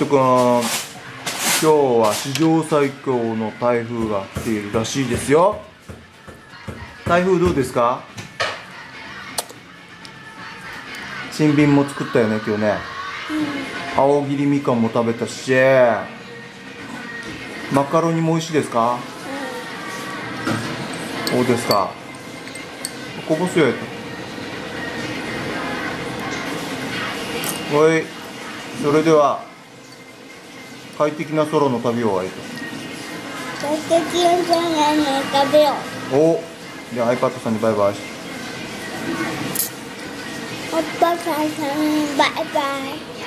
人くん、今日は史上最強の台風が来ているらしいですよ。台風どうですか？新瓶も作ったよね今日ね。青切りみかんも食べたし、マカロニも美味しいですか？どうですか？こぼすよ。はい、それでは快適なソロの旅を終えと。快適なソロの旅を。お、じゃあ iPad さんにバイバイ。おっぱさんバイバイ。